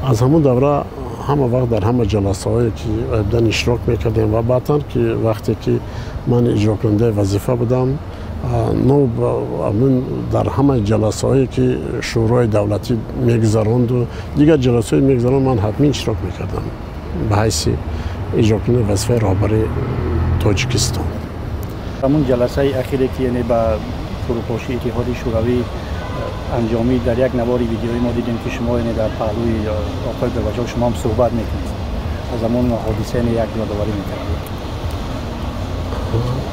از همون دوره همه وقت در همه جلسه هایی که ابتدا اشتراک میکردیم و بعدا که وقتی که من اجرا کننده وظیفه بودم من در همه جلسه هایی که شورای دولتی میگذراند و دیگر جلسه های میگذراند من حتمی اشتراک میکردم به حیث اجرا کننده وظیفه رهبری تاجیکستان. همون جلسه اخیری که یعنی با فروپاشی اتحاد شوروی انجامی در یک نوار ویدیویی ما دیدیم که شما یعنی در پهلوی آقای گورباچوف شما هم صحبت میکنید از همون حادثه یک یادآوری میکردید.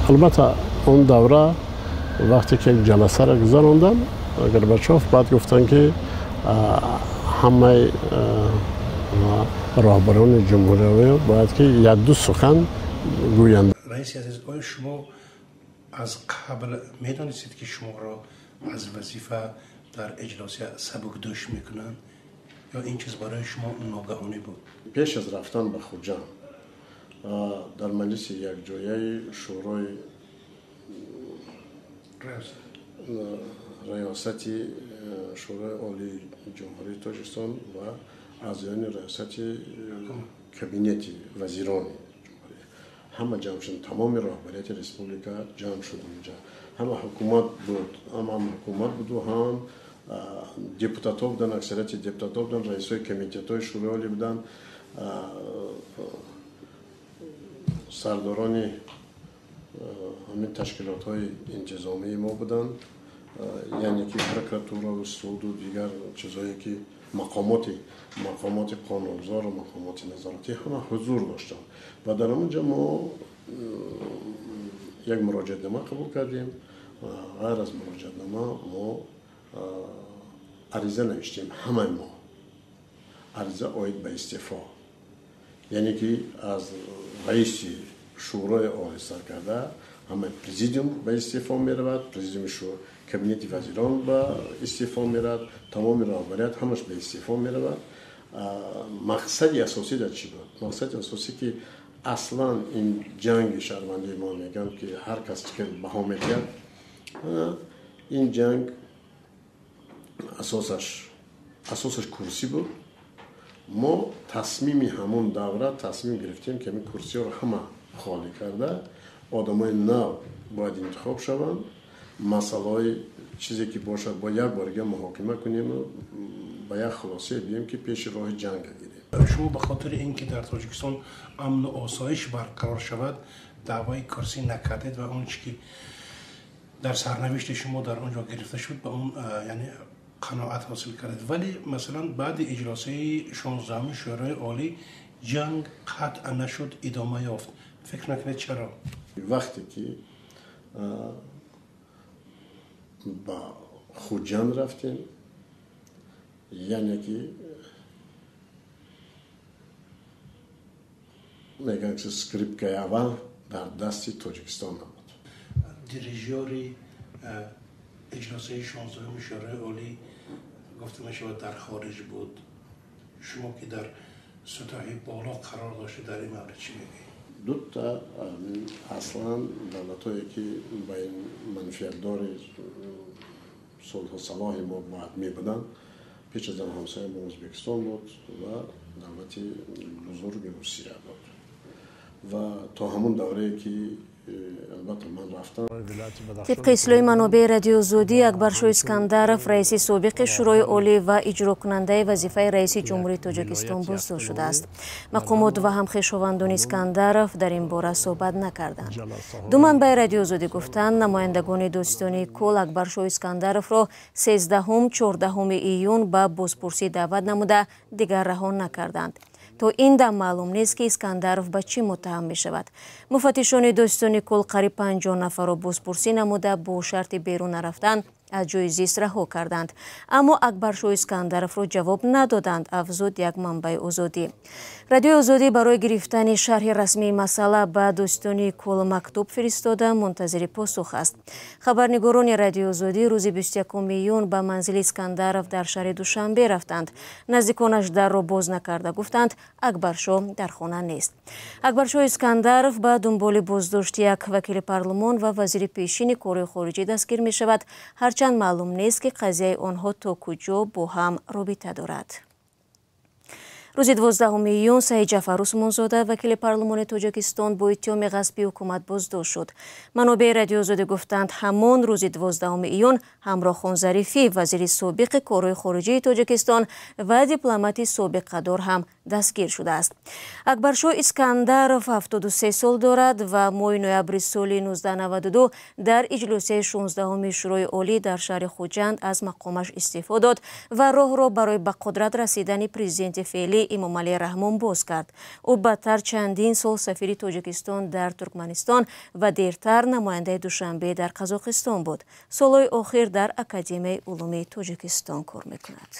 البته اون دوره وقتی که جلسه را گذراندم گورباچوف بعد گفتن که همه رهبران جمهوری باید که یک دو سخن گویند. رئیس عزیز، آیا شما از قبل میدانستید که شما را از وظیفه در اجلاس سبکدوش میکنند یا این چیز برای شما ناگهانی بود؟ پیش از رفتن به خوجان در مجلس یک جایه شورای ریاستی شورای عالی جمهوری تاجیکستان و اعضایان ریاستی کابینت وزیران جمهوری همه جمع شدن، تمام رهبریت ریسپوبلیکا جمع شد اونجا. همه حکومت بود، و هم دیپوتات ها بودن، اکثریت دیپوتات ها بودن، رئیس های کمیته های شورای عالی بودن، سرداران همین تشکیلات های انتظامی ما بودن، یعنی که پرکراتورا و سود و دیگر چیزایی که مقامات قانونگذار و مقامات نظارتی همه حضور داشتن و در اونجا ما یک مراجعه‌نامه قبول کردیم. غیر از مراجعه‌نامه ما عریضه نوشتیم، همه ما عریضه آید به استعفا، یعنی که از رئیس شورای عالی سرکرده همه پرزیدیوم به استعفا می رود، پرزیدیوم کابینت وزیران به استعفا می رود، تمام رهبریت همش به استعفا می رود. مقصد اساسی در چی بود؟ مقصد اساسی که اصلا این جنگ شهروندی ما میگن که هر کس که بها میگه این جنگ اساسش کرسی بود. ما تصمیم همون دوره تصمیم گرفتیم که این کرسی ها رو همه خالی کرده، آدمای نو باید انتخاب شوند، مسائل چیزی که باشد با یک بارگه محاکمه کنیم و با یک خلاصه بیایم که پیش راه جنگ گیریم. شما به خاطر اینکه در تاجیکستان امن و آسایش برقرار شود دعوای کرسی نکردید و اون چی که در سرنوشت شما در اونجا گرفته شد به اون یعنی قناعت حاصل کردید، ولی مثلا بعد اجلاس 16 شورای عالی جنگ قطع نشد، ادامه یافت. فکر نکنید چرا؟ وقتی که با خوجان رفتیم، یعنی که میگن که سکریپت اول در دست تاجیکستان بود. دیریژوری اجلاس 16 شورای عالی گفته می شود در خارج بود. شما که در سطح بالا قرار داشته در این مورد چی میگی؟ دو تا اصلا دولت هایی که با این منفیت‌دار صلح و صلاح ما باید می بودن پیش از همسایه ما ازبکستان بود و دولت بزرگ روسیه بود و تا همون دوره که البته من رفتم. طبق اطلاع منابع رادیو زودی اکبرشاه اسکندرов رئیس سابق شورای عالی و اجرا کننده وظیفه رئیس جمهوری تاجیکستان بازداشت شده است. مقامات و همخویشاوندان اسکندرов در این باره صحبت نکردند. دو منبع رادیو زودی گفتند نمایندگان دوستانی کل اکبرشاه اسکندرов را 13-14 ایون به بازپرسی دعوت نموده دیگر رها نکردند. تو این دم معلوم نیست که اسکندرов به چی متهم می شود. مفتشان دوستانی کل قریب 50 نفر را بازپرسی نموده با شرط بیرون رفتن از جای زیست رها کردند، اما اکبرشاه اسکندرов را جواب ندادند، افزود یک منبع آزادی. رادیو آزادی برای گرفتن شرح رسمی مسئله به دوستانی کل مکتوب فرستاده منتظر پاسخ است. خبرنگاران رادیو آزادی روز 21 ایون به منزل اسکندرov در شهر دوشنبه رفتند. نزدیکانش در را باز نکرده گفتند اکبرشاه در خانه نیست. اکبرشاه اسکندرov به دنبال بازداشت یک وکیل پارلمان و وزیر پیشین کار خارجی دستگیر می شود، هرچند معلوم نیست که قضیه آنها تا کجا با هم رابطه دارد. рӯзи 12 июн Саид Ҷафар Усмонзода вакили парлумони Тоҷикистон бо иттиҳоми ғасби ҳукумат боздошт шуд. Манобеъи радиозода гуфтанд ҳамон рӯзи 12 июн ҳамроҳхон Зарифӣ вазири собиқи корҳои хориҷии Тоҷикистон ва дипломати собиқадор ҳам дастгир шудааст. Акбаршоҳ Искандаров 73 сол дорад ва моҳи ноябри соли 1992 дар иҷлосияи 16-уми Шӯрои олӣ дар шаҳри Хуҷанд аз мақомаш истеъфо дод ва роҳро барои ба қудрат расидани президенти феълӣ Эмомалӣ Раҳмон боз кард. ӯ баъдтар чандин сол сафири Тоҷикистон дар Туркманистон ва дертар намояндаи Душанбе дар Қазоқистон буд. Солҳои охир дар Академияи улуми Тоҷикистон кор мекунад.